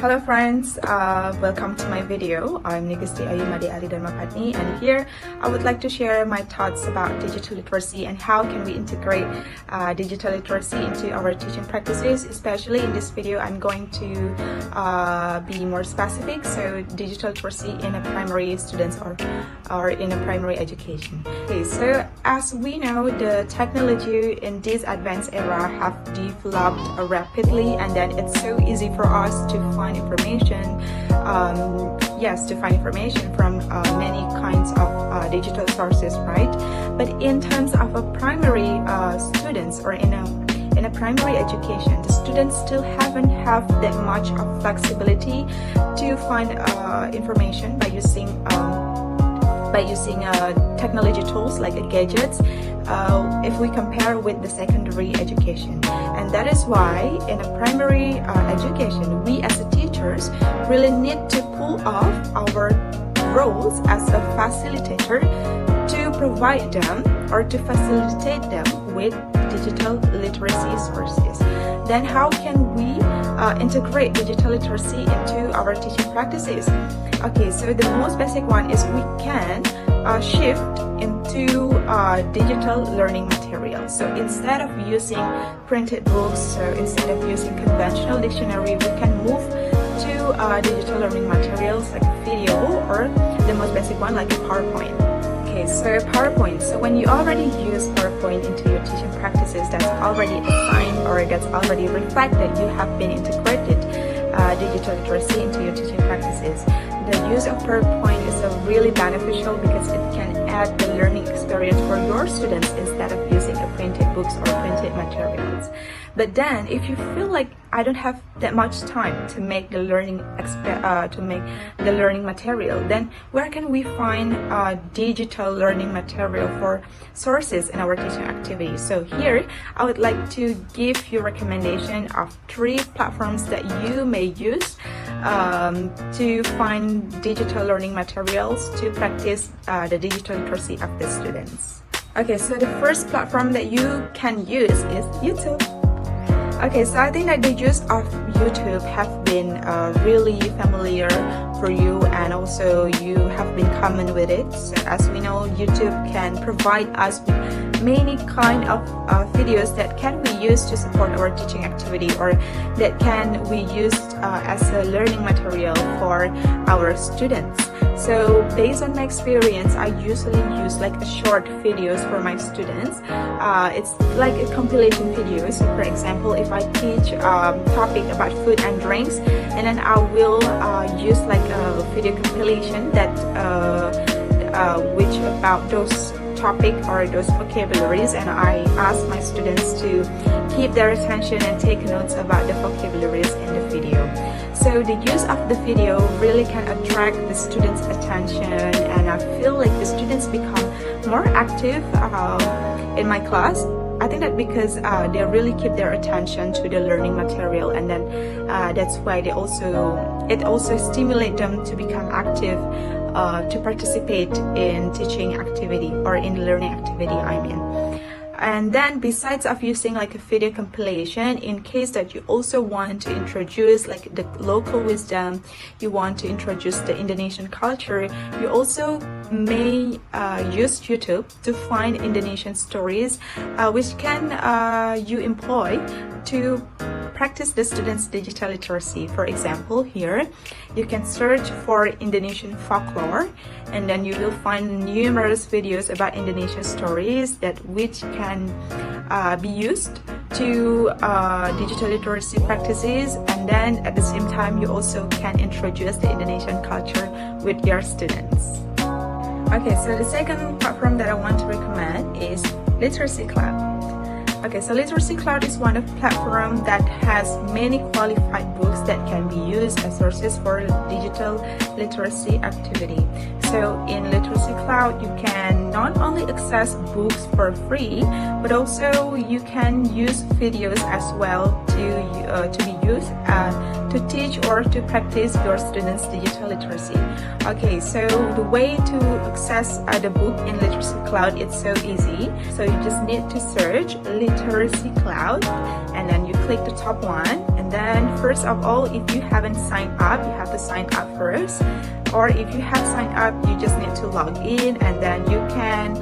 Hello friends, welcome to my video. I'm Nitiasih, Arie, Dharma, Pattni, and here I would like to share my thoughts about digital literacy and how can we integrate digital literacy into our teaching practices. Especially in this video, I'm going to be more specific, so digital literacy in a primary students or in a primary education. Okay, so as we know, the technology in this advanced era have developed rapidly, and then it's so easy for us to find information. To find information from many kinds of digital sources, right? But in terms of a primary students or in a primary education, the students still haven't have that much of flexibility to find information by using technology tools like gadgets if we compare with the secondary education. And that is why in a primary education, we as a teachers really need to pull off our roles as a facilitator to provide them or to facilitate them with digital literacy sources. Then how can we integrate digital literacy into our teaching practices? Okay, so the most basic one is we can shift into digital learning materials. So instead of using printed books, so instead of using conventional dictionary, we can move to digital learning materials like video, or the most basic one like PowerPoint. Okay, so PowerPoint. So when you already use PowerPoint into your teaching practices, that's already a sign or that's already reflect that you have been integrated digital literacy into your teaching practices. The use of PowerPoint is really beneficial because it can add the learning experience for your students instead of using printed books or printed materials. But then, if you feel like I don't have that much time to make the learning material, then where can we find digital learning material for sources in our teaching activities? So here, I would like to give you recommendation of 3 platforms that you may use to find digital learning materials to practice the digital literacy of the students. Okay, so the first platform that you can use is YouTube. Okay, so I think that the use of YouTube have been really familiar for you, and also you have been common with it. So as we know, YouTube can provide us with many kind of videos that can be used to support our teaching activity, or that can be used as a learning material for our students. So based on my experience, I usually use like a short videos for my students. It's like a compilation video. So for example, if I teach topic about food and drinks, and then I will use like a video compilation that which about those topic or those vocabularies, and I ask my students to keep their attention and take notes about the vocabularies in the video. So the use of the video really can attract the students' attention, and I feel like the students become more active in my class. I think that because they really keep their attention to the learning material, and then that's why it also stimulates them to become active to participate in teaching activity or in learning activity, I mean. And then besides of using like a video compilation, in case that you also want to introduce like the local wisdom, you want to introduce the Indonesian culture, you also may use YouTube to find Indonesian stories, which can you employ to practice the students' digital literacy. For example, here you can search for Indonesian folklore, and then you will find numerous videos about Indonesian stories that which can be used to digital literacy practices, and then at the same time you also can introduce the Indonesian culture with your students. Okay, so the second platform that I want to recommend is Literacy Cloud. Okay, so Literacy Cloud is one of platforms that has many qualified books that can be used as sources for digital literacy activity. So in Literacy Cloud, you can not only access books for free, but also you can use videos as well to be used to teach or to practice your students' digital literacy. Okay, so the way to access the book in Literacy Cloud, it's so easy. So you just need to search Literacy Cloud, and then you click the top one, and then first of all, if you haven't signed up, you have to sign up first. Or if you have signed up, you just need to log in, and then you can,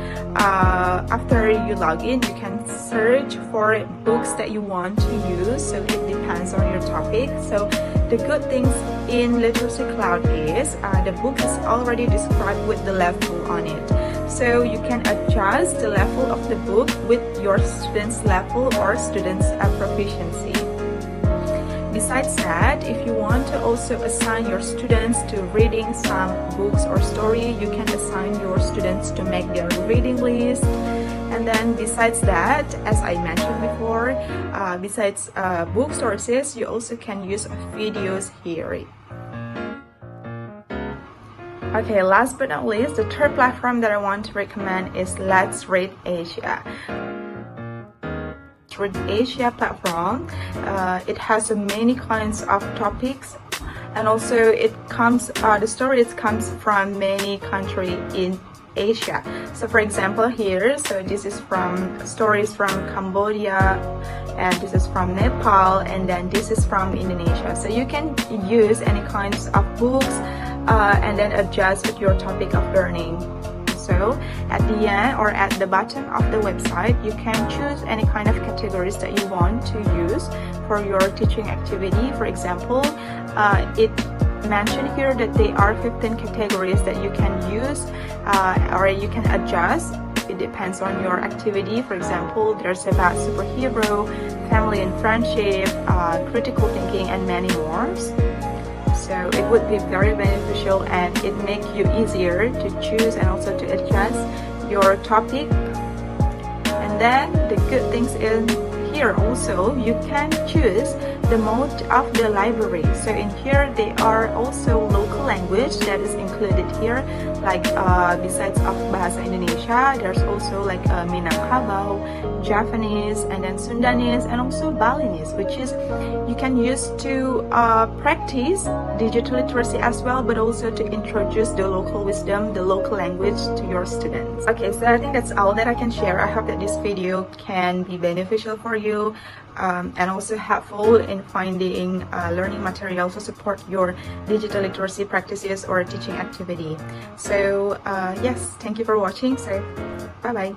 after you log in, you can search for books that you want to use. So it depends on your topic. So the good things in Literacy Cloud is the book is already described with the level on it. So you can adjust the level of the book with your student's level or student's proficiency. Besides that, if you want to also assign your students to reading some books or story, you can assign your students to make their reading list. And then besides that, as I mentioned before, besides book sources, you also can use videos here. Okay, last but not least, the third platform that I want to recommend is Let's Read Asia. Read Asia platform. It has many kinds of topics, and also it comes the stories comes from many countries in Asia. So for example here, so this is from stories from Cambodia, and this is from Nepal, and then this is from Indonesia. So you can use any kinds of books and then adjust with your topic of learning. So at the end or at the bottom of the website, you can choose any kind of categories that you want to use for your teaching activity. For example, it mentioned here that there are 15 categories that you can use or you can adjust. It depends on your activity. For example, there's about superhero, family and friendship, critical thinking, and many more. So it would be very beneficial, and it makes you easier to choose and also to adjust your topic. And then the good things in here also, you can choose the mode of the library. So in here there are also local language that is included here, like besides of Bahasa Indonesia, there's also like Minangkabau, Japanese, and then Sundanese, and also Balinese, which is you can use to practice digital literacy as well, but also to introduce the local wisdom, the local language to your students. Okay, so I think that's all that I can share. I hope that this video can be beneficial for you and also helpful in finding learning material to support your digital literacy practices or teaching activity. So yes, thank you for watching. So bye bye.